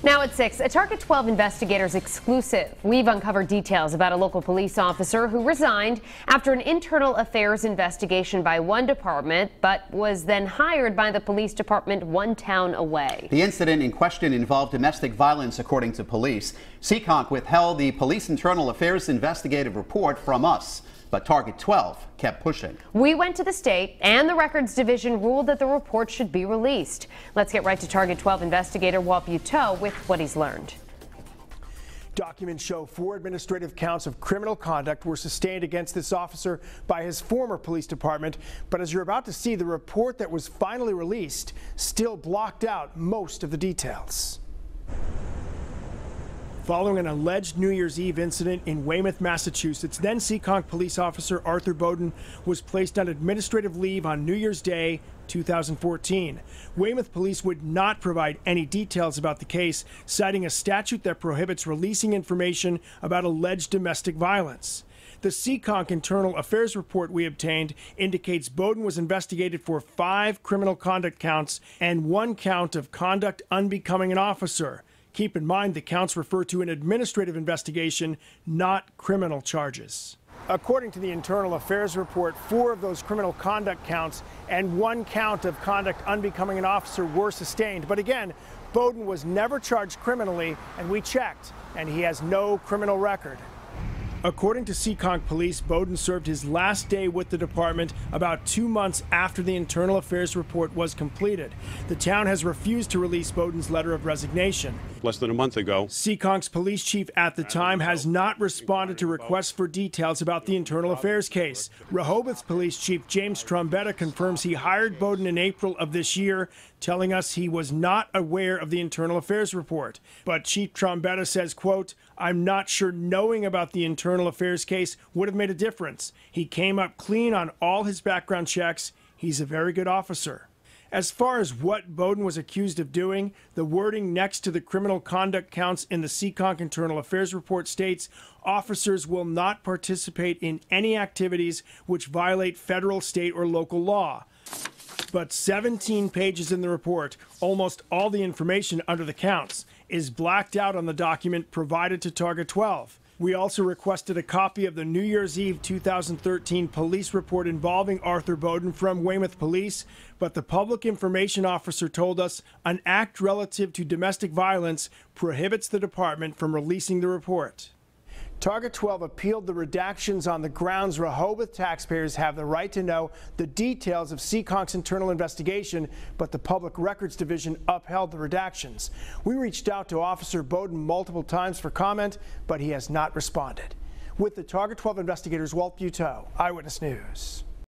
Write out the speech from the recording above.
Now at 6, a Target 12 investigators exclusive. We've uncovered details about a local police officer who resigned after an internal affairs investigation by one department, but was then hired by the police department one town away. The incident in question involved domestic violence, according to police. Seekonk withheld the police internal affairs investigative report from us, but Target 12 kept pushing. We went to the state, and the records division ruled that the report should be released. Let's get right to Target 12 investigator Officer Beaudoin with what he's learned. Documents show 4 administrative counts of criminal conduct were sustained against this officer by his former police department. But as you're about to see, the report that was finally released still blocked out most of the details. Following an alleged New Year's Eve incident in Weymouth, Massachusetts, then Seekonk Police Officer Arthur Beaudoin was placed on administrative leave on New Year's Day 2014. Weymouth police would not provide any details about the case, citing a statute that prohibits releasing information about alleged domestic violence. The Seekonk Internal Affairs report we obtained indicates Beaudoin was investigated for 5 criminal conduct counts and 1 count of conduct unbecoming an officer. Keep in mind the counts refer to an administrative investigation, not criminal charges. According to the Internal Affairs report, 4 of those criminal conduct counts and 1 count of conduct unbecoming an officer were sustained. But again, Beaudoin was never charged criminally, and we checked, and he has no criminal record. According to Seekonk Police, Beaudoin served his last day with the department about 2 months after the Internal Affairs report was completed. The town has refused to release Beaudoin's letter of resignation. Less than a month ago. Seekonk's police chief at the time has not responded to requests for details about the Internal Affairs case. Rehoboth's police chief James Trombetta confirms he hired Beaudoin in April of this year, telling us he was not aware of the Internal Affairs report. But Chief Trombetta says, quote, "I'm not sure knowing about the Internal Affairs case would have made a difference. He came up clean on all his background checks. He's a very good officer." As far as what Beaudoin was accused of doing, the wording next to the criminal conduct counts in the Seekonk Internal Affairs report states, "Officers will not participate in any activities which violate federal, state, or local law." But 17 pages in the report, almost all the information under the counts, is blacked out on the document provided to Target 12. We also requested a copy of the New Year's Eve 2013 police report involving Arthur Beaudoin from Weymouth Police, but the public information officer told us an act relative to domestic violence prohibits the department from releasing the report. Target 12 appealed the redactions on the grounds Rehoboth taxpayers have the right to know the details of Seekonk's internal investigation, but the Public Records Division upheld the redactions. We reached out to Officer Beaudoin multiple times for comment, but he has not responded. With the Target 12 investigators, Officer Beaudoin, Eyewitness News.